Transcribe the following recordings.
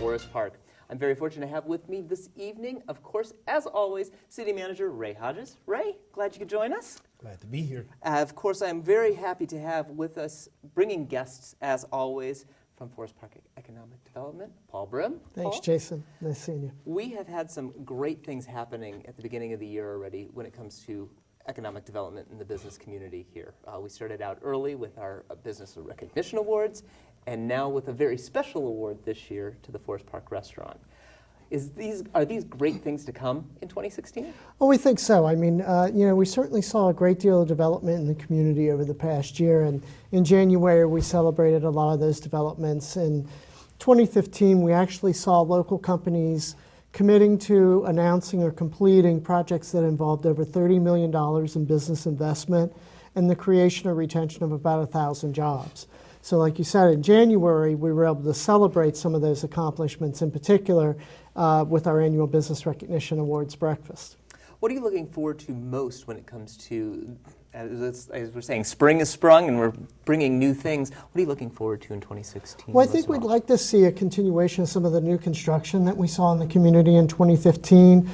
Forest Park. I'm very fortunate to have with me this evening, of course, as always, City Manager Ray Hodges. Ray, glad you could join us. Glad to be here. Of course, I'm very happy to have with us, bringing guests, as always, from Forest Park Economic Development, Paul Brim. Thanks, Paul? Jason. Nice seeing you. We have had some great things happening at the beginning of the year already when it comes to economic development in the business community here. We started out early with our Business Recognition Awards, and now with a very special award this year to the Forest Park Restaurant. Are these great things to come in 2016? Well, we think so. I mean, we certainly saw a great deal of development in the community over the past year, and in January we celebrated a lot of those developments. In 2015, we actually saw local companies committing to announcing or completing projects that involved over $30 million in business investment and the creation or retention of about 1,000 jobs. So like you said, in January, we were able to celebrate some of those accomplishments, in particular with our annual Business Recognition Awards breakfast. What are you looking forward to most when it comes to, as we're saying, spring has sprung and we're bringing new things. What are you looking forward to in 2016? Well, I think we'd like to see a continuation of some of the new construction that we saw in the community in 2015.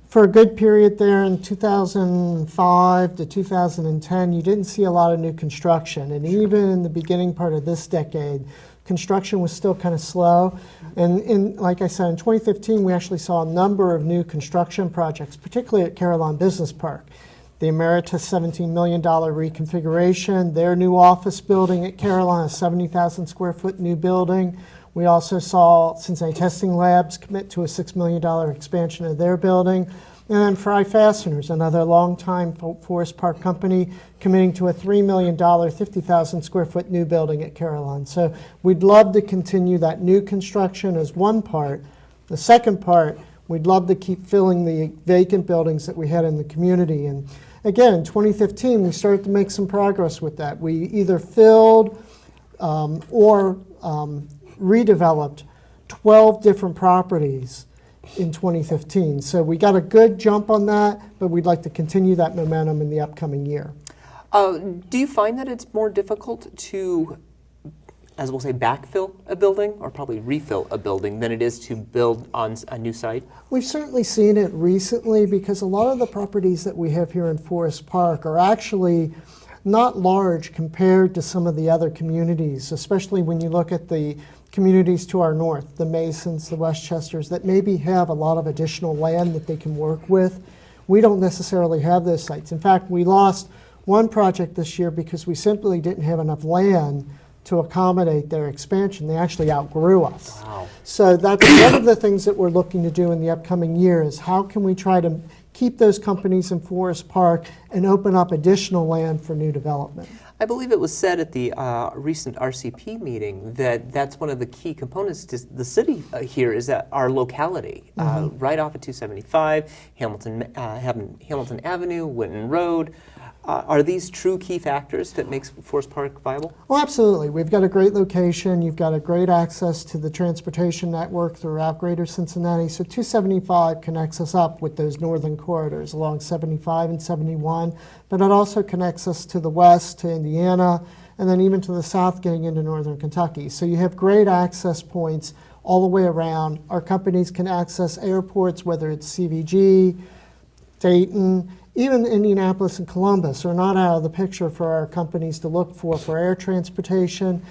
For a good period there in 2005 to 2010, you didn't see a lot of new construction. And even in the beginning part of this decade, construction was still kind of slow. And like I said, in 2015, we actually saw a number of new construction projects, particularly at Carillon Business Park. The Emeritus $17 million reconfiguration, their new office building at Carillon, a 70,000 square foot new building. We also saw Cincinnati Testing Labs commit to a $6 million expansion of their building. And then Fry Fasteners, another longtime Forest Park company, committing to a $3 million, 50,000 square foot new building at Carillon. So we'd love to continue that new construction as one part. The second part, we'd love to keep filling the vacant buildings that we had in the community. And again, in 2015, we started to make some progress with that. We either filled or redeveloped 12 different properties in 2015. So we got a good jump on that, but we'd like to continue that momentum in the upcoming year. Do you find that it's more difficult to, as we'll say, backfill a building, or probably refill a building, than it is to build on a new site? We've certainly seen it recently because a lot of the properties that we have here in Forest Park are actually not large compared to some of the other communities, especially when you look at the communities to our north, the Masons, the Westchesters, that maybe have a lot of additional land that they can work with. We don't necessarily have those sites. In fact, we lost one project this year because we simply didn't have enough land to accommodate their expansion. They actually outgrew us. Wow. So that's one of the things that we're looking to do in the upcoming year is how can we try to keep those companies in Forest Park and open up additional land for new development. I believe it was said at the recent RCP meeting that that's one of the key components to the city here is that our locality, right off of 275, Hamilton Avenue, Winton Road. Are these true key factors that makes Forest Park viable? Well, absolutely. We've got a great location. You've got a great access to the transportation network throughout Greater Cincinnati. So 275 connects us up with those northern corridors along 75 and 71, but it also connects us to the west, to Indiana, and then even to the south getting into northern Kentucky. So you have great access points all the way around. Our companies can access airports, whether it's CVG, Dayton, even Indianapolis and Columbus are not out of the picture for our companies to look for air transportation.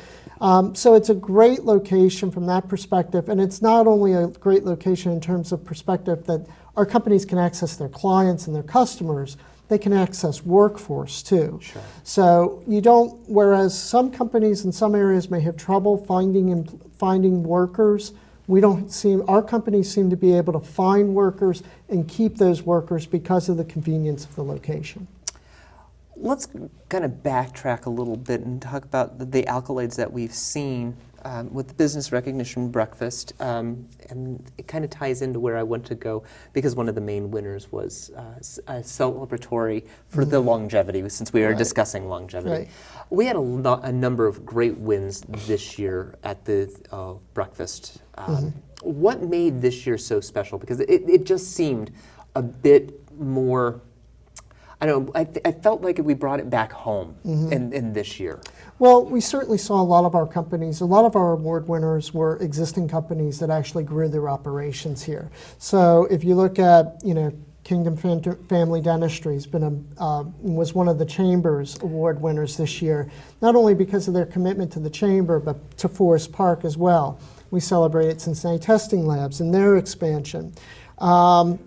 So it's a great location from that perspective, and it's not only a great location in terms of perspective that our companies can access their clients and their customers, they can access workforce too. Sure. So you don't, whereas some companies in some areas may have trouble finding workers, our companies seem to be able to find workers and keep those workers because of the convenience of the location. Let's kind of backtrack a little bit and talk about the accolades that we've seen with the Business Recognition Breakfast. And it kind of ties into where I want to go because one of the main winners was celebratory for the longevity, since we are discussing longevity. Right. We had a number of great wins this year at the breakfast. What made this year so special? Because it just seemed a bit more, I don't know, I felt like we brought it back home in this year. Well, we certainly saw a lot of our companies, a lot of our award winners were existing companies that actually grew their operations here. So if you look at, Kingdom Family Dentistry was one of the Chamber's award winners this year, not only because of their commitment to the Chamber, but to Forest Park as well. We celebrated Cincinnati Testing Labs and their expansion. The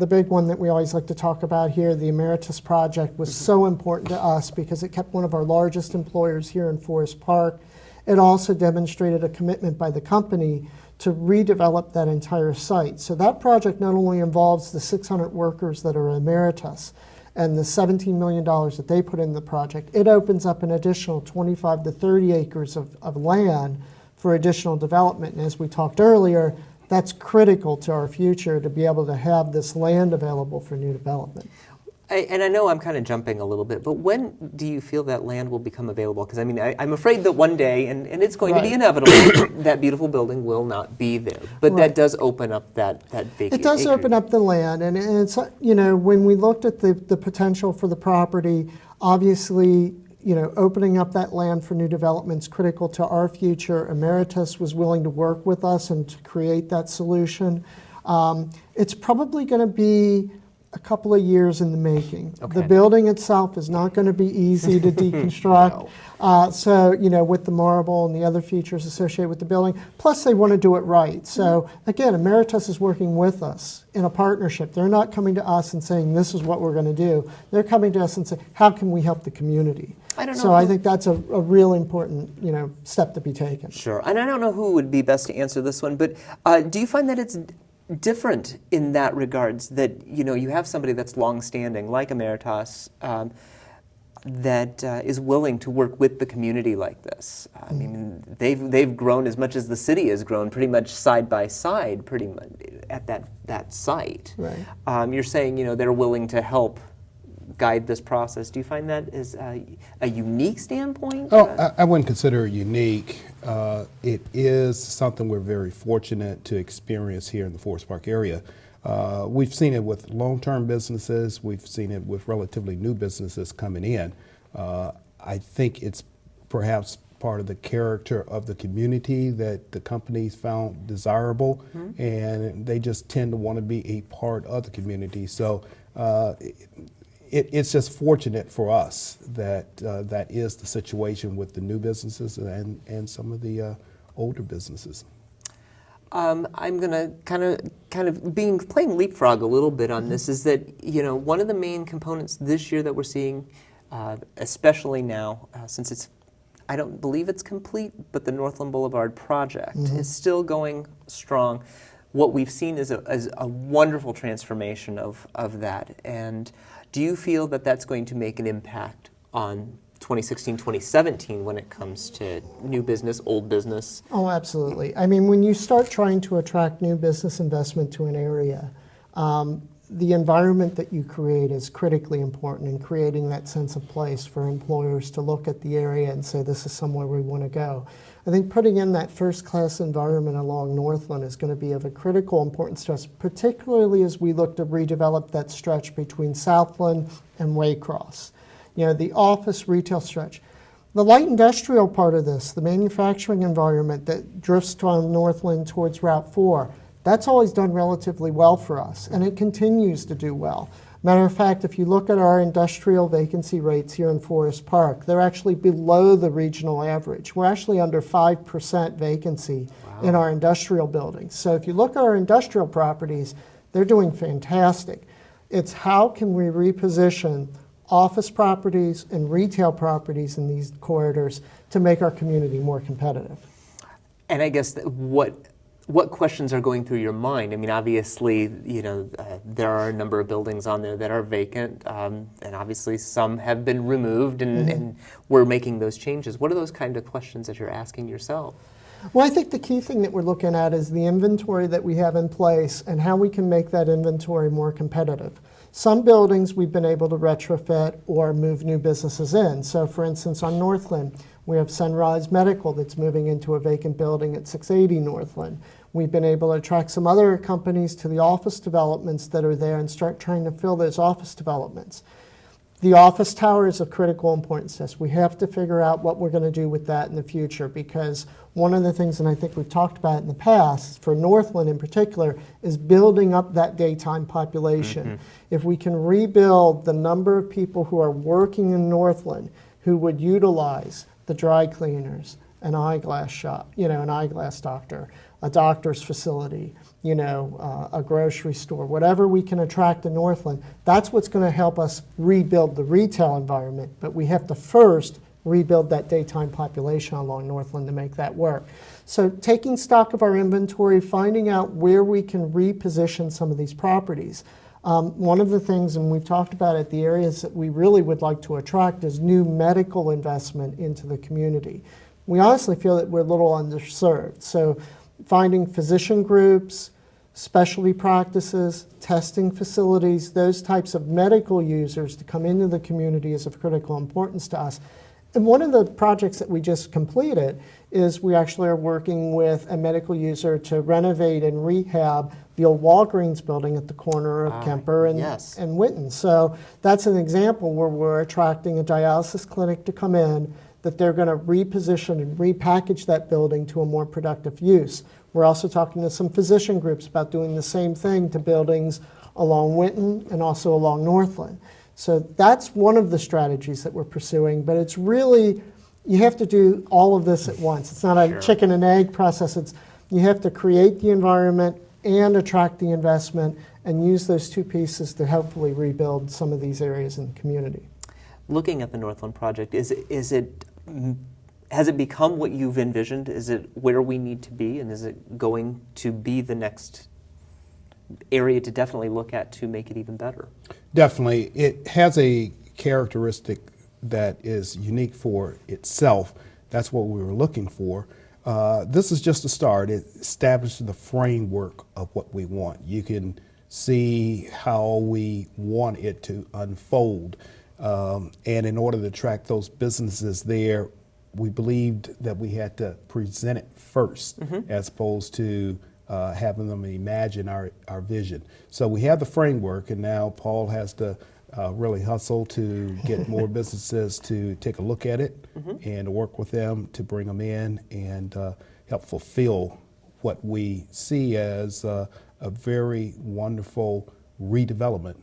big one that we always like to talk about here, the Emeritus Project, was so important to us because it kept one of our largest employers here in Forest Park. It also demonstrated a commitment by the company to redevelop that entire site. So that project not only involves the 600 workers that are Emeritus and the $17 million that they put in the project, it opens up an additional 25 to 30 acres of land for additional development. And as we talked earlier, that's critical to our future to be able to have this land available for new development. And I know I'm kind of jumping a little bit, but when do you feel that land will become available? Because I'm afraid that one day, and it's going to be inevitable, that beautiful building will not be there. But that does open up that vacant. It does open up the land, and it's when we looked at the potential for the property, obviously opening up that land for new development is critical to our future. Emeritus was willing to work with us and to create that solution. It's probably going to be a couple of years in the making. Okay. The building itself is not going to be easy to deconstruct. So, with the marble and the other features associated with the building, plus they want to do it right. So, again, Emeritus is working with us in a partnership. They're not coming to us and saying, this is what we're going to do. They're coming to us and saying, how can we help the community? I think that's a real important, step to be taken. Sure. And I don't know who would be best to answer this one, but do you find that it's different in that regards, that you have somebody that's long-standing like Emeritus that is willing to work with the community like this? I mean, they've grown as much as the city has grown, pretty much side by side, pretty much at that site. Right. You're saying they're willing to help guide this process. Do you find that is a unique standpoint? Oh, I wouldn't consider it unique. It is something we're very fortunate to experience here in the Forest Park area. We've seen it with long-term businesses. We've seen it with relatively new businesses coming in. I think it's perhaps part of the character of the community that the companies found desirable, and they just tend to want to be a part of the community. So it's just fortunate for us that that is the situation with the new businesses and some of the older businesses. I'm going to kind of playing leapfrog a little bit on this, is that one of the main components this year that we're seeing, especially now, since I don't believe it's complete, but the Northland Boulevard project is still going strong. What we've seen is a wonderful transformation of that. And do you feel that that's going to make an impact on 2016, 2017 when it comes to new business, old business? Oh, absolutely. I mean, when you start trying to attract new business investment to an area, the environment that you create is critically important in creating that sense of place for employers to look at the area and say, this is somewhere we want to go. I think putting in that first-class environment along Northland is going to be of a critical importance to us, particularly as we look to redevelop that stretch between Southland and Waycross. The office retail stretch. The light industrial part of this, the manufacturing environment that drifts on Northland towards Route 4, that's always done relatively well for us, and it continues to do well. Matter of fact, if you look at our industrial vacancy rates here in Forest Park, they're actually below the regional average. We're actually under 5% vacancy in our industrial buildings. So if you look at our industrial properties, they're doing fantastic. It's how can we reposition office properties and retail properties in these corridors to make our community more competitive. And I guess what questions are going through your mind? I mean, obviously, there are a number of buildings on there that are vacant, and obviously some have been removed, and we're making those changes. What are those kind of questions that you're asking yourself? Well, I think the key thing that we're looking at is the inventory that we have in place and how we can make that inventory more competitive. Some buildings we've been able to retrofit or move new businesses in. So, for instance, on Northland, we have Sunrise Medical that's moving into a vacant building at 680 Northland. We've been able to attract some other companies to the office developments that are there and start trying to fill those office developments. The office tower is of critical importance to us. We have to figure out what we're going to do with that in the future, because one of the things, and I think we've talked about in the past, for Northland in particular, is building up that daytime population. If we can rebuild the number of people who are working in Northland who would utilize the dry cleaners, an eyeglass shop, an eyeglass doctor, a doctor's facility, a grocery store, whatever we can attract in Northland, that's what's going to help us rebuild the retail environment. But we have to first rebuild that daytime population along Northland to make that work. So taking stock of our inventory, finding out where we can reposition some of these properties. One of the things, and we've talked about it, the areas that we really would like to attract is new medical investment into the community. We honestly feel that we're a little underserved. So finding physician groups, specialty practices, testing facilities, those types of medical users to come into the community is of critical importance to us. And one of the projects that we just completed is we actually are working with a medical user to renovate and rehab the old Walgreens building at the corner of Kemper and, yes. and Winton. So that's an example where we're attracting a dialysis clinic to come in, that they're going to reposition and repackage that building to a more productive use. We're also talking to some physician groups about doing the same thing to buildings along Winton and also along Northland. So that's one of the strategies that we're pursuing, but it's really, you have to do all of this at once. It's not a chicken and egg process. It's, you have to create the environment and attract the investment and use those two pieces to hopefully rebuild some of these areas in the community. Looking at the Northland project, has it become what you've envisioned? Is it where we need to be, and is it going to be the next area to definitely look at to make it even better? Definitely. It has a characteristic that is unique for itself. That's what we were looking for. This is just a start. It establishes the framework of what we want. You can see how we want it to unfold. And in order to attract those businesses there, we believed that we had to present it first, as opposed to having them imagine our vision. So we have the framework, and now Paul has to really hustle to get more businesses to take a look at it and work with them to bring them in and help fulfill what we see as a very wonderful redevelopment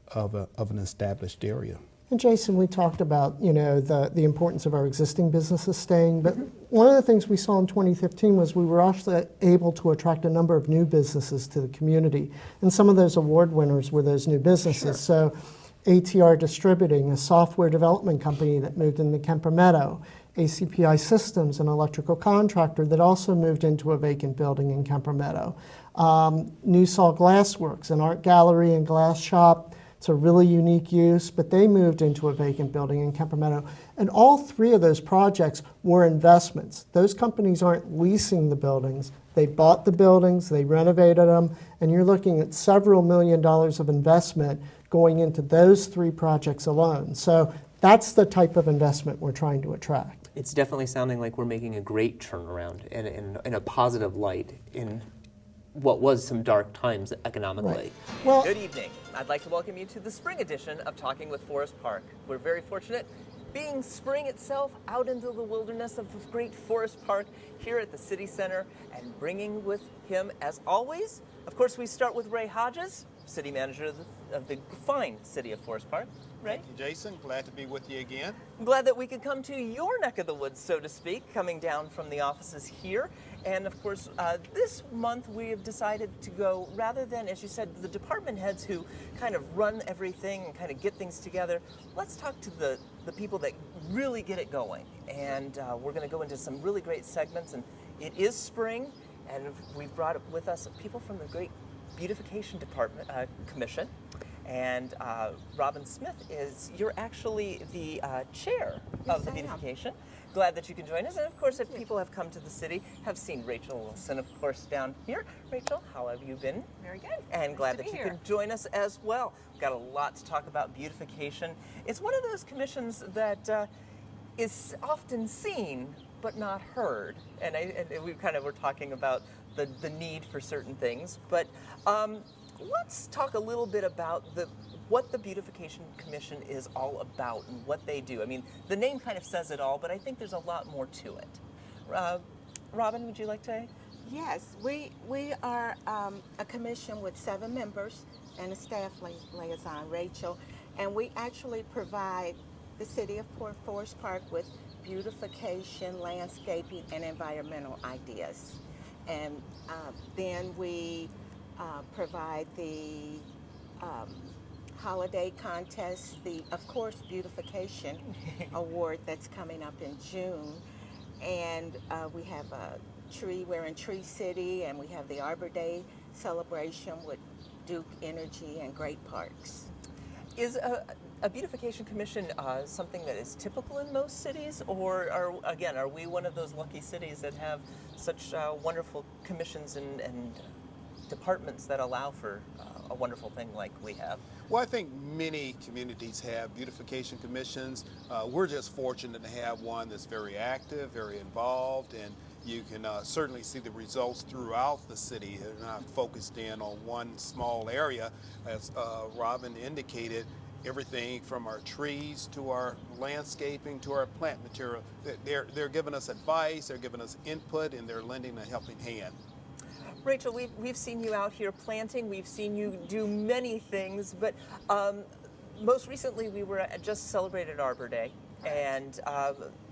of an established area. And Jason, we talked about, the importance of our existing businesses staying, but one of the things we saw in 2015 was we were actually able to attract a number of new businesses to the community. And some of those award winners were those new businesses. So ATR Distributing, a software development company that moved into Kemper Meadow, ACPI Systems, an electrical contractor that also moved into a vacant building in Kemper Meadow. Newsall Glassworks, an art gallery and glass shop. It's a really unique use, but they moved into a vacant building in Kemper Meadow. And all three of those projects were investments. Those companies aren't leasing the buildings. They bought the buildings, they renovated them, and you're looking at several $1 million of investment going into those three projects alone. So that's the type of investment we're trying to attract. It's definitely sounding like we're making a great turnaround and in a positive light in what was some dark times economically. Right. Well, Good evening. I'd like to welcome you to the spring edition of Talking with Forest Park. We're very fortunate being spring itself out into the wilderness of the great Forest Park here at the City Center and bringing with him, as always, of course, we start with Ray Hodges, City Manager of the fine city of Forest Park. Ray? Thank you, Jason. Glad to be with you again. I'm glad that we could come to your neck of the woods, so to speak, coming down from the offices here. And of course, this month we have decided to go, rather than, as you said, the department heads who kind of run everything and kind of get things together, let's talk to the people that really get it going. And we're going to go into some really great segments. And it is spring, and we've brought with us people from the great Beautification Department Commission. And Robin Smith you're actually the chair of the beautification. Glad that you can join us. And of course, if people have come to the city, have seen Rachel Wilson, of course, down here. Rachel, how have you been? Very good. And Nice glad to that be you here. can join us as well. We've got a lot to talk about beautification. It's one of those commissions that is often seen but not heard. And we kind of were talking about the need for certain things. But let's talk a little bit about what the Beautification Commission is all about and what they do. I mean, the name kind of says it all, but I think there's a lot more to it. Robin, would you like to? Yes, we are a commission with 7 members and a staff liaison, Rachel, and we actually provide the city of Forest Park with beautification, landscaping, and environmental ideas. And then we provide the holiday contest, of course, beautification award that's coming up in June. And we have we're in Tree City, and we have the Arbor Day celebration with Duke Energy and Great Parks. Is a beautification commission something that is typical in most cities, or are we one of those lucky cities that have such wonderful commissions and departments that allow for a wonderful thing like we have? Well, I think many communities have beautification commissions. We're just fortunate to have one that's very active, very involved, and you can certainly see the results throughout the city. They're not focused in on one small area. As Robin indicated, everything from our trees to our landscaping to our plant material, they're giving us advice, they're giving us input, and they're lending a helping hand. Rachel, we've seen you out here planting. We've seen you do many things, but most recently we just celebrated Arbor Day, and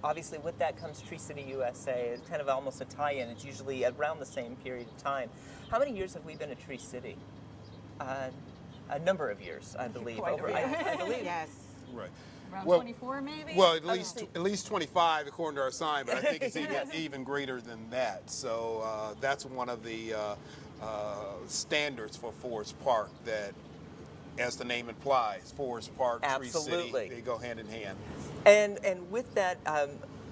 obviously with that comes Tree City USA. It's kind of almost a tie-in. It's usually around the same period of time. How many years have we been at Tree City? A number of years, I believe. Quite a bit. I believe. Yes. Right. Around Well- 24 maybe? Well, at least 25 according to our sign, but I think it's even greater than that. So that's one of the standards for Forest Park that, as the name implies, Forest Park, Tree Absolutely. City, they go hand in hand. And with that,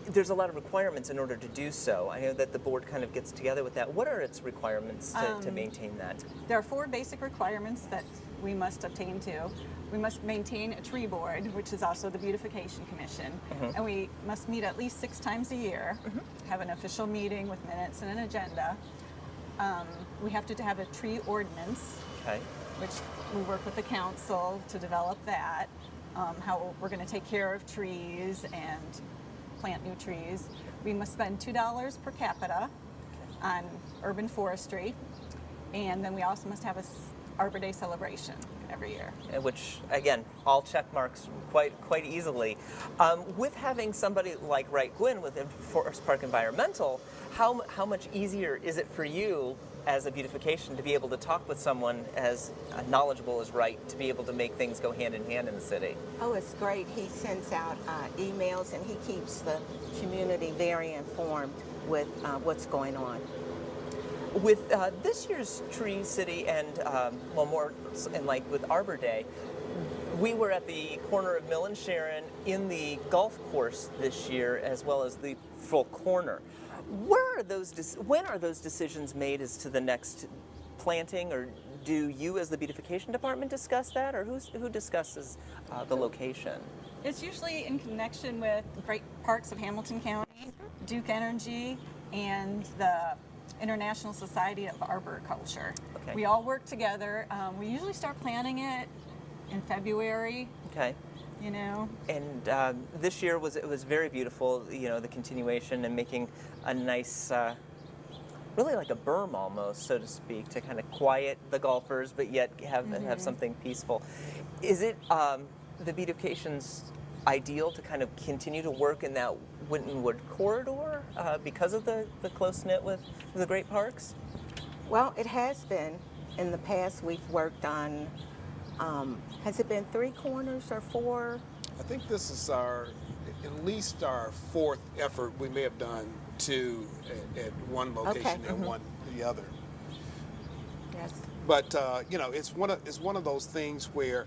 there's a lot of requirements in order to do so. I know that the board kind of gets together with that. What are its requirements to maintain that? There are 4 basic requirements that we must obtain to. We must maintain a tree board, which is also the Beautification Commission, and we must meet at least 6 times a year, have an official meeting with minutes and an agenda. We have to have a tree ordinance, Okay. which we work with the council to develop that, how we're going to take care of trees and plant new trees. We must spend $2 per capita on urban forestry, and then we also must have a Arbor Day celebration every year. Which, again, all check marks quite easily. With having somebody like Wright Gwynn with Forest Park Environmental, how much easier is it for you as a beautification to be able to talk with someone as knowledgeable as Wright to be able to make things go hand in hand in the city? Oh, it's great. He sends out emails, and he keeps the community very informed with what's going on. With this year's Tree City and with Arbor Day, we were at the corner of Mill and Sharon in the golf course this year, as well as the full corner. When are those decisions made as to the next planting, or do you as the beautification department discuss that, or who discusses the location? It's usually in connection with Great Parks of Hamilton County, Duke Energy, and the International Society of Arboriculture. Okay. We all work together. We usually start planting it in February, Okay. you know. And this year it was very beautiful, the continuation and making a nice, really like a berm almost, so to speak, to kind of quiet the golfers, but yet have something peaceful. Is it the beautification's ideal to kind of continue to work in that Winton Wood corridor because of the close-knit with the great parks? Well, it has been. In the past, we've worked on, has it been 3 corners or 4? I think this is at least our 4th effort. We may have done 2 at one location and one the other. Yes. But it's one of those things where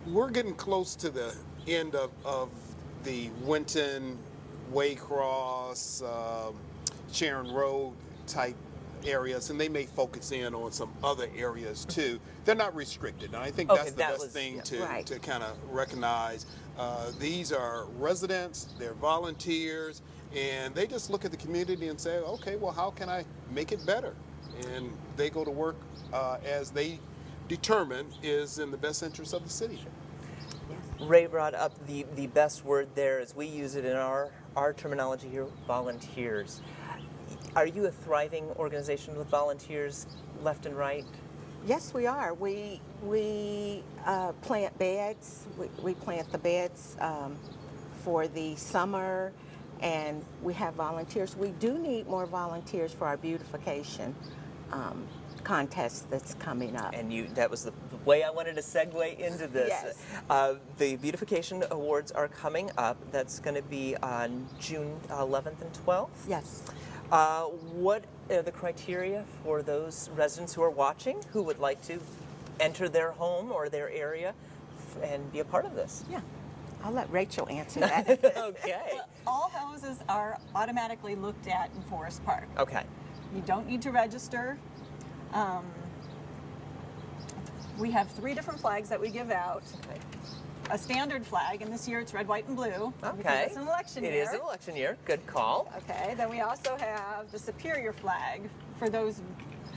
we're getting close to the end of the Winton, Waycross, Sharon Road type areas, and they may focus in on some other areas too. They're not restricted, and I think Okay, that's the that best was- thing yeah. Right. to kind of recognize. These are residents, they're volunteers, and they just look at the community and say, okay, well, how can I make it better? And they go to work as they determine is in the best interest of the city. Ray brought up the best word there, as we use it in our terminology here, volunteers. Are you a thriving organization with volunteers left and right? Yes, we are. We plant beds. We plant the beds for the summer, and we have volunteers. We do need more volunteers for our beautification contest that's coming up. And that was the way I wanted to segue into this. Yes. The Beautification Awards are coming up. That's going to be on June 11th and 12th. Yes. What are the criteria for those residents who are watching who would like to enter their home or their area and be a part of this? Yeah. I'll let Rachel answer that. Okay. All houses are automatically looked at in Forest Park. Okay. You don't need to register. We have 3 different flags that we give out. Okay. A standard flag, and this year it's red, white, and blue. Okay. Because it's an election year. It is an election year. Good call. Okay, then we also have the Superior flag for those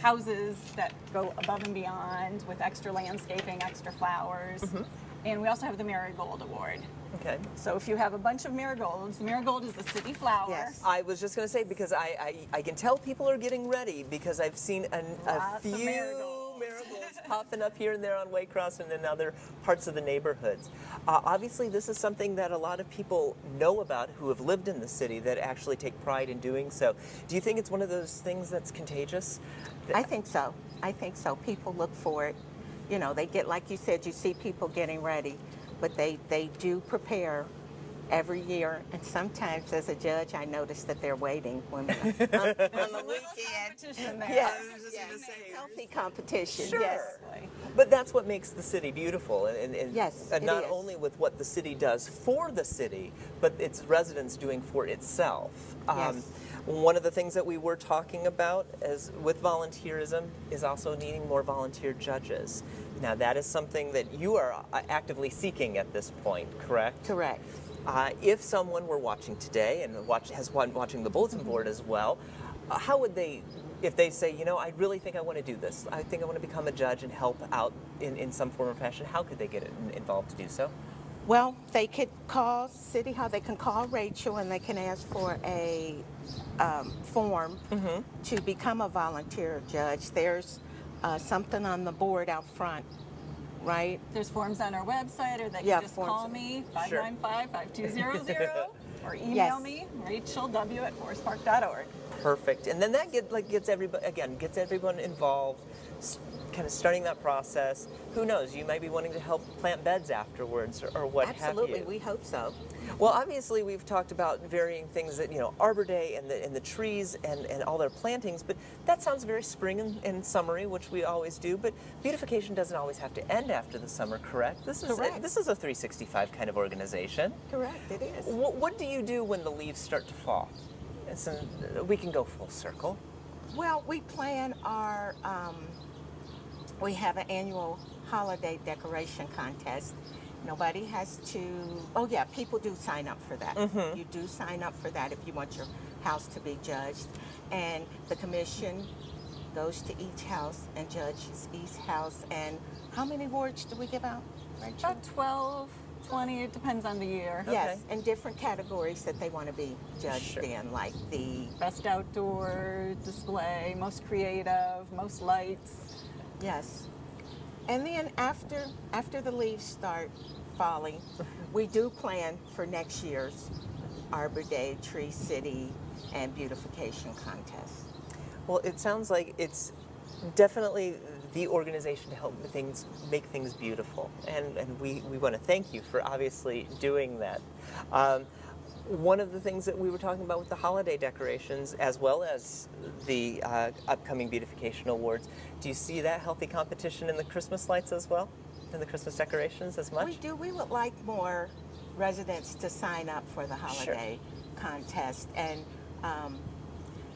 houses that go above and beyond with extra landscaping, extra flowers. Mm-hmm. And we also have the Marigold Award. Okay. So if you have a bunch of marigolds, the marigold is the city flower. Yes. I was just going to say, because I can tell people are getting ready, because I've seen a Lots of few marigolds. marigolds popping up here and there on Waycross and in other parts of the neighborhoods. Obviously, this is something that a lot of people know about who have lived in the city that actually take pride in doing so. Do you think it's one of those things that's contagious? I think so. I think so. People look for it. You know, they get, like you said, you see people getting ready, but they do prepare every year. And sometimes as a judge, I notice that they're waiting when on the weekend. Competition there. Yes, I was just yes. gonna say. Healthy competition. Sure. Yes. But that's what makes the city beautiful, and Yes, and it not is. only with what the city does for the city, but its residents doing for itself. Yes. One of the things that we were talking about with volunteerism is also needing more volunteer judges. Now, that is something that you are actively seeking at this point, correct? Correct. If someone were watching today and watching the bulletin board as well, how would they, if they say, you know, I really think I want to do this, I think I want to become a judge and help out in some form or fashion, how could they get involved to do so? Well, they could call City Hall. They can call Rachel and they can ask for a form to become a volunteer judge. There's something on the board out front, right? There's forms on our website, or they can Yeah, just forms. call me, Sure. 595-5200, or email Yes. me, rachelw@forestpark.org. Perfect. And then that gets everyone involved, kind of starting that process. Who knows? You might be wanting to help plant beds afterwards, or what Absolutely, have you. we hope so. Well, obviously, we've talked about varying things that, Arbor Day and the trees and all their plantings, but that sounds very spring and summery, which we always do. But beautification doesn't always have to end after the summer, correct? This is Correct. this is a 365 kind of organization. Correct, it is. What do you do when the leaves start to fall? We can go full circle. Well, we plan our, we have an annual holiday decoration contest. Nobody has to, oh yeah, people do sign up for that. You do sign up for that if you want your house to be judged. And the commission goes to each house and judges each house. And how many awards do we give out, Rachel? About 12, 20, it depends on the year. Yes, in different categories that they want to be judged Sure. in, like the, Best outdoor display, most creative, most lights. yes. And then after the leaves start falling, we do plan for next year's Arbor Day, Tree City, and beautification contest. Well, it sounds like it's definitely the organization to help make things beautiful, and we want to thank you for obviously doing that. One of the things that we were talking about with the holiday decorations, as well as the upcoming beautification awards, do you see that healthy competition in the Christmas lights as well, in the Christmas decorations as much? We do. We would like more residents to sign up for the holiday contest, and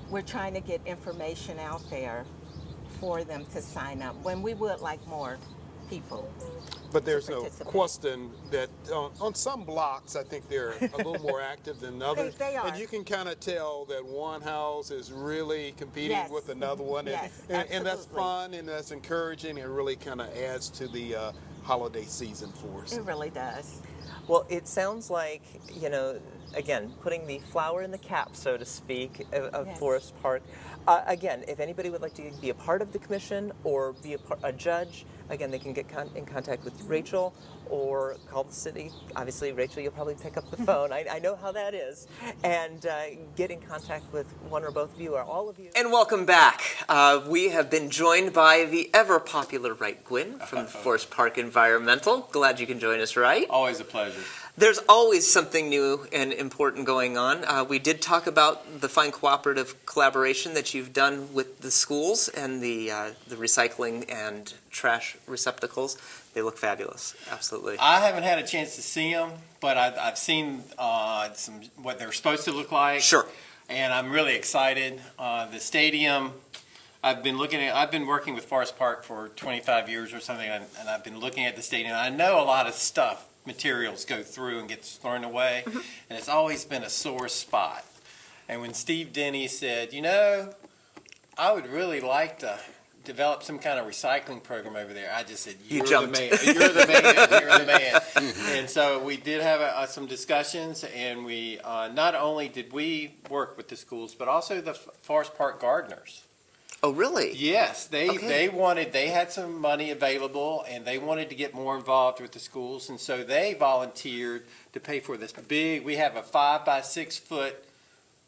we're trying to get information out there for them to sign up. When we would like more people. But there's no participate. question that on some blocks, I think they're a little more active than others. They are. And you can kind of tell that one house is really competing Yes. with another one. Yes, and that's absolutely. fun and that's encouraging and really kind of adds to the holiday season for us. It really does. Well, it sounds like, again, putting the flower in the cap, so to speak, of Yes. Forest Park. Again, if anybody would like to be a part of the commission or be a judge, again, they can get in contact with Rachel or call the city. Obviously, Rachel, you'll probably pick up the phone. I know how that is. And get in contact with one or both of you or all of you. And welcome back. We have been joined by the ever popular Wright Gwynn from Forest Park Environmental. Glad you can join us, Wright. Always a pleasure. There's always something new and important going on. We did talk about the fine cooperative collaboration that you've done with the schools and the recycling and trash receptacles. They look fabulous, absolutely. I haven't had a chance to see them, but I've seen some what they're supposed to look like. Sure. And I'm really excited. The stadium, I've been working with Forest Park for 25 years or something, and I've been looking at the stadium. I know a lot of materials go through and gets thrown away, and it's always been a sore spot. And when Steve Denny said, I would really like to develop some kind of recycling program over there, I just said, you're the man. You're the man. You're the man. And so we did have some discussions, and we not only did we work with the schools, but also the Forest Park gardeners. Oh, really? Yes, they Okay. they had some money available, and they wanted to get more involved with the schools, and so they volunteered to pay for this we have a 5 by 6 foot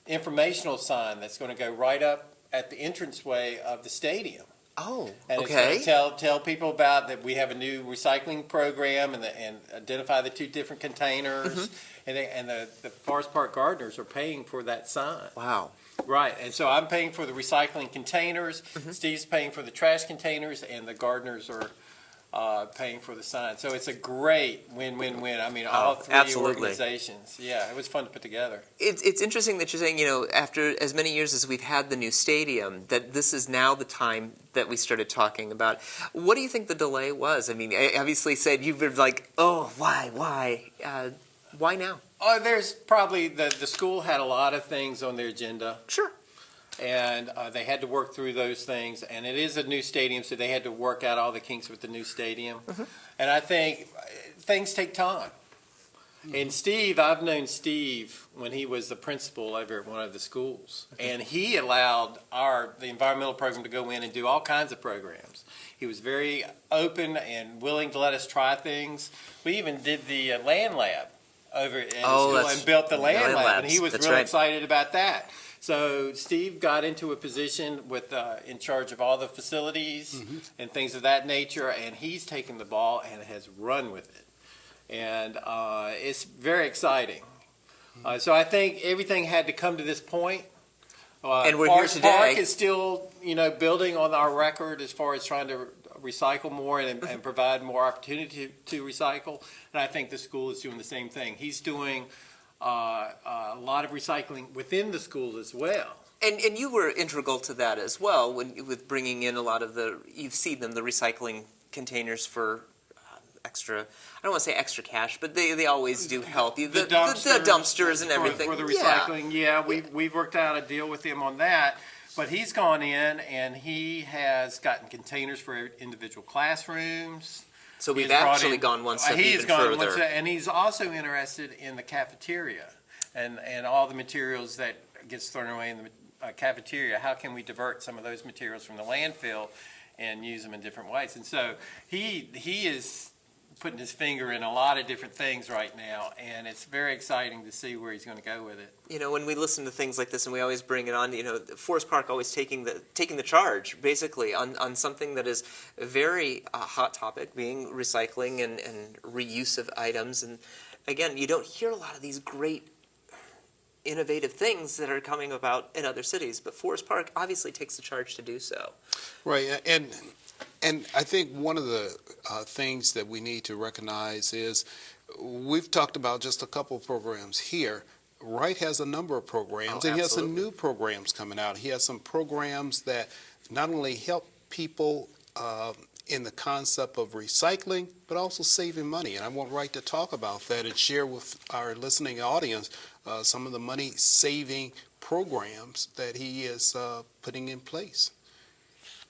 informational sign that's going to go right up at the entranceway of the stadium. Oh, And okay. it's going to tell people about that we have a new recycling program and identify the 2 different containers, and the Forest Park gardeners are paying for that sign. Wow. Right, and so I'm paying for the recycling containers, Steve's paying for the trash containers, and the gardeners are paying for the sign. So it's a great win-win-win. I mean, all 3 absolutely. organizations. Yeah, it was fun to put together. It's interesting that you're saying, after as many years as we've had the new stadium, that this is now the time that we started talking about. What do you think the delay was? I mean, I obviously said you've been like, oh, why? Why now? Oh, there's probably, the school had a lot of things on their agenda, Sure. and they had to work through those things, and it is a new stadium, so they had to work out all the kinks with the new stadium. And I think things take time. And Steve, I've known Steve when he was the principal over at one of the schools, and he allowed the environmental program to go in and do all kinds of programs. He was very open and willing to let us try things. We even did the land lab over at the school and built the land lab, and he was really excited about that. So Steve got into a position with in charge of all the facilities and things of that nature, and he's taken the ball and has run with it. And it's very exciting. So I think everything had to come to this point. And we're here Forest today. Park is still, building on our record as far as trying to recycle more and provide more opportunity to recycle. And I think the school is doing the same thing. He's doing a lot of recycling within the schools as well. And you were integral to that as well, with bringing in a lot of the recycling containers for extra, I don't want to say extra cash, but they always do help you. The dumpsters and everything. For the recycling, we've worked out a deal with him on that. But he's gone in and he has gotten containers for individual classrooms. So we've actually gone one step even further. And he's also interested in the cafeteria and all the materials that gets thrown away in the cafeteria. How can we divert some of those materials from the landfill and use them in different ways? And so he is putting his finger in a lot of different things right now, and it's very exciting to see where he's going to go with it. When we listen to things like this, and we always bring it on, Forest Park always taking the charge, basically, on something that is a very hot topic, being recycling and reuse of items. And again, you don't hear a lot of these great innovative things that are coming about in other cities, but Forest Park obviously takes the charge to do so. Right, and I think one of the things that we need to recognize is we've talked about just a couple of programs here. Wright has a number of programs, and he has some new programs coming out. He has some programs that not only help people in the concept of recycling, but also saving money. And I want Wright to talk about that and share with our listening audience some of the money-saving programs that he is putting in place.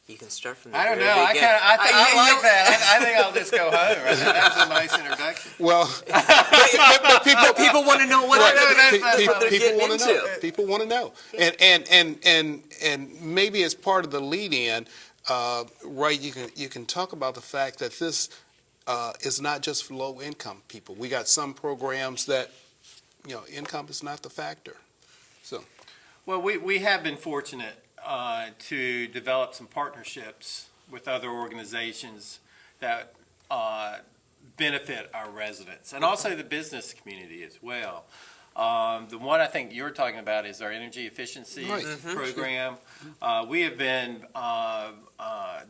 You can start from the I don't very know. I beginning. kind of, I like that. I think I'll just go home. I think that was a nice introduction. Well, But people want to know what, what they're getting want to know. into. People want to know. And maybe as part of the lead-in, Wright, you can talk about the fact that this is not just for low-income people. We got some programs that, income is not the factor. So, Well, we have been fortunate to develop some partnerships with other organizations that benefit our residents and also the business community as well. The one I think you're talking about is our energy efficiency Right. program. We have been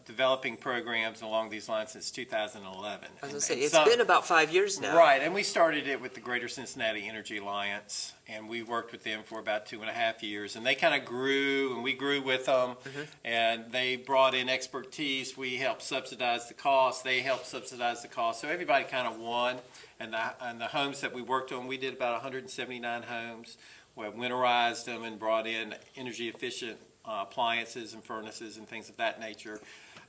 developing programs along these lines since 2011. I was going to say, And it's some- been about 5 years now. Right, and we started it with the Greater Cincinnati Energy Alliance, and we worked with them for about 2.5 years, and they kind of grew, and we grew with them, and they brought in expertise. We helped subsidize the cost, they helped subsidize the cost, so everybody kind of won. And the homes that we worked on, we did about 179 homes. We winterized them and brought in energy efficient appliances and furnaces and things of that nature,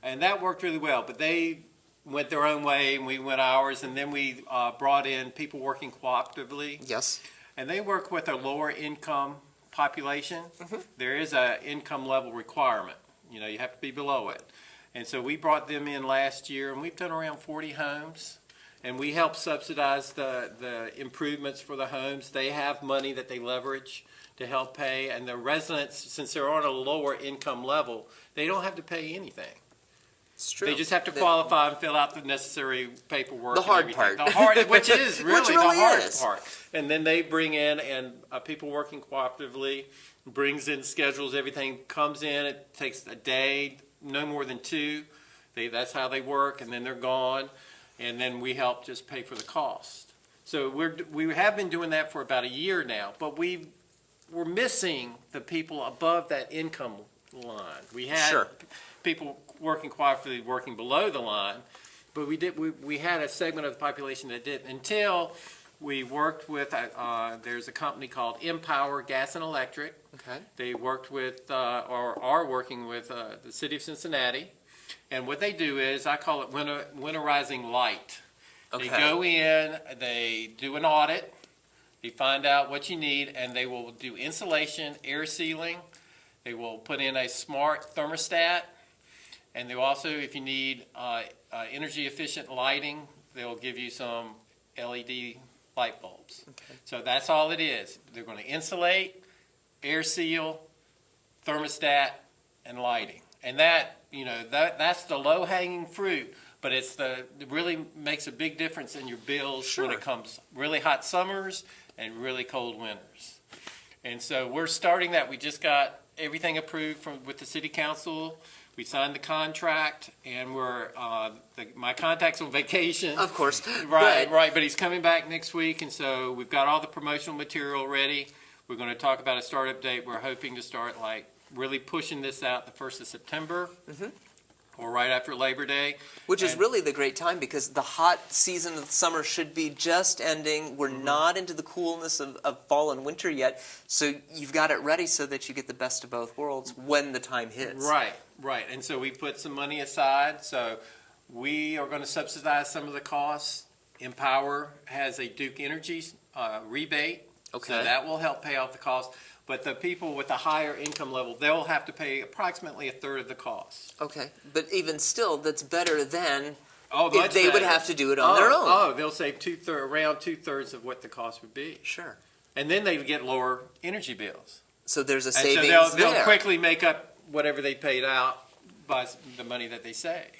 and that worked really well. But they went their own way and we went ours, and then we brought in people working cooperatively, Yes. and they work with a lower income population. There is a income level requirement. You have to be below it. And so we brought them in last year, and we've done around 40 homes. And we help subsidize the improvements for the homes. They have money that they leverage to help pay, and the residents, since they're on a lower income level, they don't have to pay anything. It's true. They just have to qualify and fill out the necessary paperwork. The and hard everything. part. The hard, which is really, Which really the hard is. part. And then they bring in, and people working cooperatively brings in schedules. Everything comes in. It takes a day, no more than 2. That's how they work, and then they're gone. And then we help just pay for the cost. So we have been doing that for about a year now, but we're missing the people above that income line. We had Sure. people working cooperatively, working below the line, but we had a segment of the population that didn't until we worked with, there's a company called Empower Gas and Electric. Okay. They worked with, or are working with the city of Cincinnati. And what they do is, I call it winterizing light. Okay. They go in, they do an audit, they find out what you need, and they will do insulation, air sealing. They will put in a smart thermostat, and they also, if you need energy efficient lighting, they'll give you some LED light bulbs. Okay. So that's all it is. They're going to insulate, air seal, thermostat, and lighting. And that's the low-hanging fruit, but it really makes a big difference in your bills when it comes really hot summers and really cold winters. And so we're starting that. We just got everything approved with the city council. We signed the contract, and my contact's on vacation. Of course. Right, But- right. But he's coming back next week, and so we've got all the promotional material ready. We're going to talk about a startup date. We're hoping to start really pushing this out the 1st of September or right after Labor Day. Which is And- really the great time because the hot season of the summer should be just ending. We're not into the coolness of fall and winter yet. So you've got it ready so that you get the best of both worlds when the time hits. Right, right. And so we put some money aside. So we are going to subsidize some of the costs. Empower has a Duke Energy rebate. Okay. So that will help pay off the cost. But the people with the higher income level, they'll have to pay approximately a third of the cost. Okay. But even still, that's better than Oh, if they would have to do it on their own. Oh, they'll save around 2/3 of what the cost would be. Sure. And then they get lower energy bills. So there's a And so savings they'll there. quickly make up whatever they paid out by the money that they save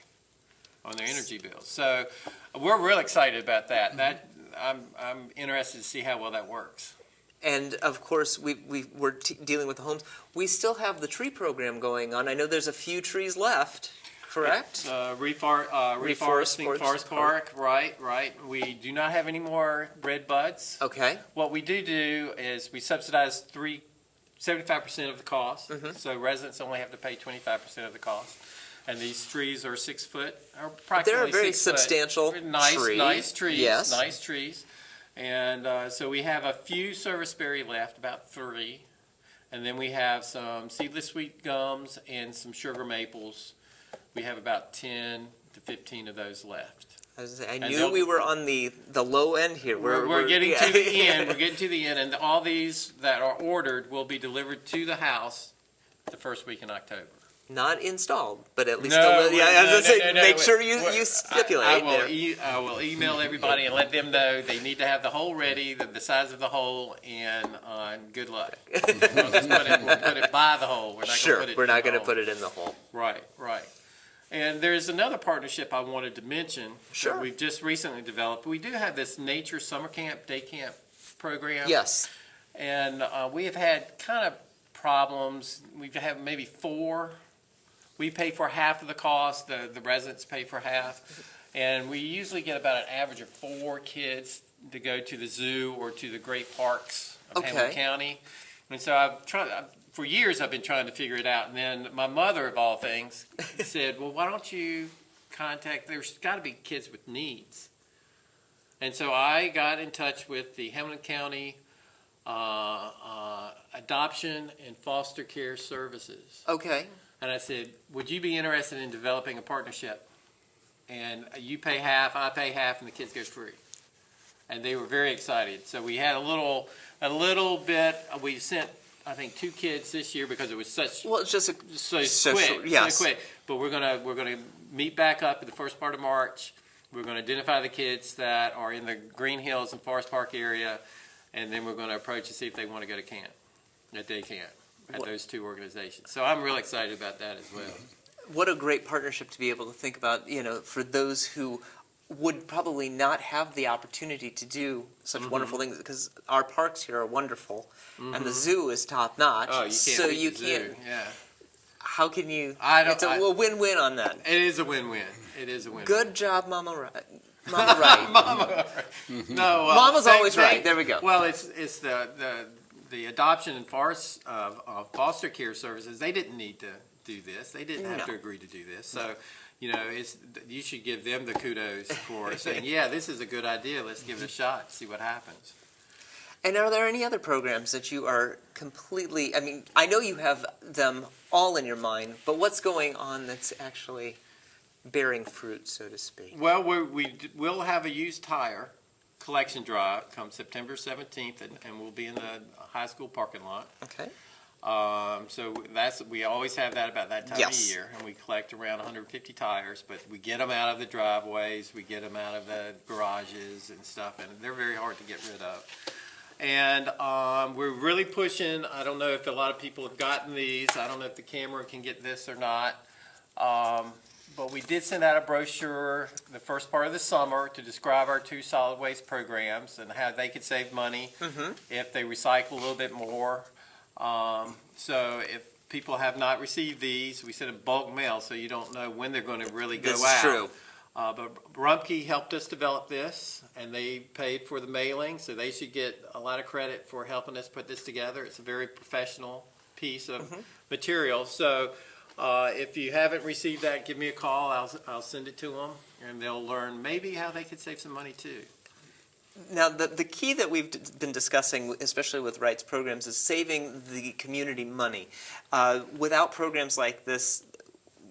on their energy bills. So we're real excited about that. I'm interested to see how well that works. And of course, we're dealing with the homes. We still have the tree program going on. I know there's a few trees left, correct? Reforesting Forest Park, right. We do not have any more red buds. Okay. What we do is we subsidize 75% of the cost, so residents only have to pay 25% of the cost. And these trees are 6 foot, or They're approximately a very 6 foot. substantial Nice, tree. nice trees. Yes. Nice trees. And so we have a few serviceberry left, about 3. And then we have some seedless sweet gums and some sugar maples. We have about 10 to 15 of those left. I And knew they'll- we were on the low end here. We're getting yeah. to the end. We're getting to the end, and all these that are ordered will be delivered to the house the first week in October. Not installed, but at least No, yeah. I was no, gonna say, no, no, make no. sure you Well, stipulate I will. there. I will email everybody and let them know they need to have the hole ready, the size of the hole, and good luck. We'll put it by the hole. We're not Sure, gonna put it we're in not the going to hole. put it in the hole. Right, right. And there's another partnership I wanted to mention Sure. that we've just recently developed. We do have this nature summer camp, day camp program. Yes. And we have had kind of problems. We've had maybe 4. We pay for half of the cost, the residents pay for half. And we usually get about an average of 4 kids to go to the zoo or to the great parks of Hamilton Okay. County. And so for years I've been trying to figure it out. And then my mother, of all things, said, well, why don't you there's got to be kids with needs. And so I got in touch with the Hamilton County Adoption and Foster Care Services. Okay. And I said, would you be interested in developing a partnership? And you pay half, I pay half, and the kids go free. And they were very excited. So we had a little bit, we sent, I think, 2 kids this year because it was such Well, it's just a so quick, short- yes. so quick. But we're gonna meet back up in the first part of March. We're gonna identify the kids that are in the Green Hills and Forest Park area, and then we're gonna approach to see if they want to go to camp, at day camp, at those 2 organizations. So I'm really excited about that as well. What a great partnership to be able to think about, for those who would probably not have the opportunity to do such Mm-hmm. wonderful things, because our parks here are wonderful, and the zoo is top notch. Oh, you can't so beat you the can't. zoo. Yeah. How can you? I don't- It's a win-win on that. It is a win-win. It is a win-win. Good job, Mama. Mama, right? No, well, Mama's always right. There we go. Well, it's the adoption and foster care services. They didn't need to do this. They didn't have No. to agree to do this. So, you should give them the kudos for saying, yeah, this is a good idea. Let's give it a shot. See what happens. And are there any other programs that you are completely? I mean, I know you have them all in your mind, but what's going on that's actually bearing fruit, so to speak? Well, we'll have a used tire collection drive come September 17th, and we'll be in the high school parking lot. Okay. So we always have that about that time Yes. of year, and we collect around 150 tires, but we get them out of the driveways, we get them out of the garages and stuff, and they're very hard to get rid of. And we're really pushing. I don't know if a lot of people have gotten these. I don't know if the camera can get this or not. But we did send out a brochure the first part of the summer to describe our 2 solid waste programs and how they could save money if they recycle a little bit more. So if people have not received these, we send a bulk mail, so you don't know when they're going to really go This out. is true. But Rumpke helped us develop this, and they paid for the mailing, so they should get a lot of credit for helping us put this together. It's a very professional piece of material. So if you haven't received that, give me a call. I'll send it to them, and they'll learn maybe how they could save some money too. Now, the key that we've been discussing, especially with rights programs, is saving the community money. Without programs like this,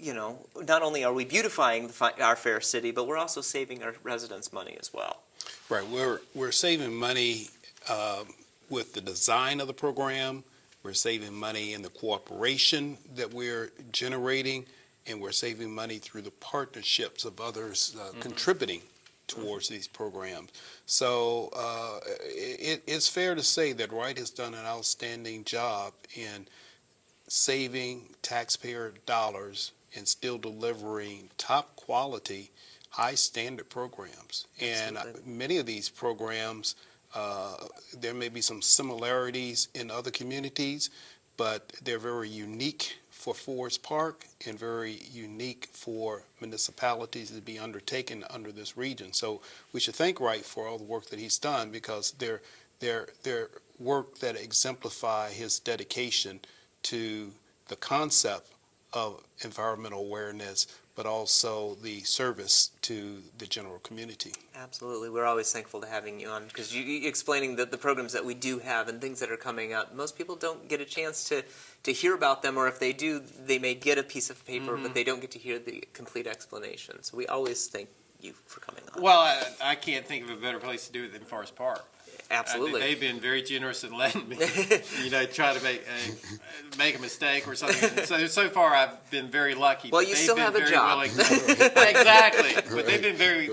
not only are we beautifying our fair city, but we're also saving our residents money as well. Right, we're saving money with the design of the program. We're saving money in the cooperation that we're generating, and we're saving money through the partnerships of others contributing towards these programs. So it's fair to say that Wright has done an outstanding job in saving taxpayer dollars and still delivering top quality, high standard programs. Absolutely. And many of these programs, there may be some similarities in other communities, but they're very unique for Forest Park and very unique for municipalities to be undertaken under this region. So we should thank Wright for all the work that he's done, because they're work that exemplify his dedication to the concept of environmental awareness, but also the service to the general community. Absolutely. We're always thankful to having you on because you explaining the programs that we do have and things that are coming up. Most people don't get a chance to hear about them, or if they do, they may get a piece of paper, but they don't get to hear the complete explanation. So we always thank you for coming on. Well, I can't think of a better place to do it than Forest Park. Absolutely. They've been very generous in letting me, try to make a mistake or something. And so far, I've been very lucky. Well, but you they've still been have a very job. Exactly. But they've been very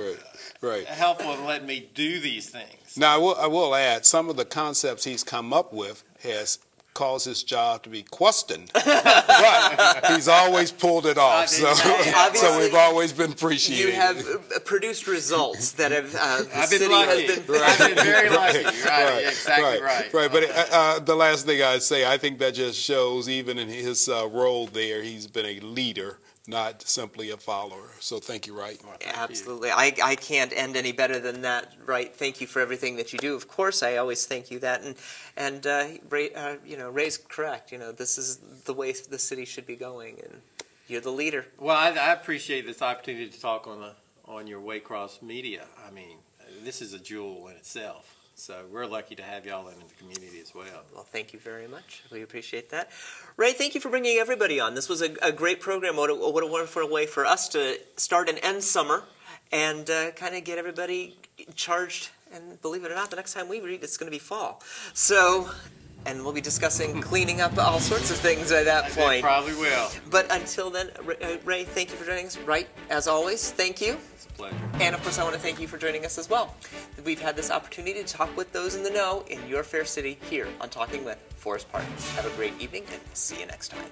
Right. helpful in letting me do these things. Now, I will add, some of the concepts he's come up with has caused his job to be questioned, but he's always pulled it off. So Obviously, we've always been appreciated. You have produced results that have the I've been city lucky. has been. I've been very lucky. Right. Exactly right. Right, but the last thing I'd say, I think that just shows even in his role there, he's been a leader, not simply a follower. So thank you, Wright. Absolutely. I can't end any better than that, right? Thank you for everything that you do. Of course, I always thank you that. And Ray's correct. This is the way the city should be going, and you're the leader. Well, I appreciate this opportunity to talk on your Waycross Media. I mean, this is a jewel in itself. So we're lucky to have y'all in the community as well. Well, thank you very much. We appreciate that. Ray, thank you for bringing everybody on. This was a great program. What a wonderful way for us to start and end summer and kind of get everybody charged. And believe it or not, the next time we read, it's going to be fall. So, and we'll be discussing cleaning up all sorts of things at that point. Probably will. But until then, Ray, thank you for joining us. Right, as always, thank you. It's a pleasure. And of course, I want to thank you for joining us as well. We've had this opportunity to talk with those in the know in your fair city here on Talking with Forest Park. Have a great evening and see you next time.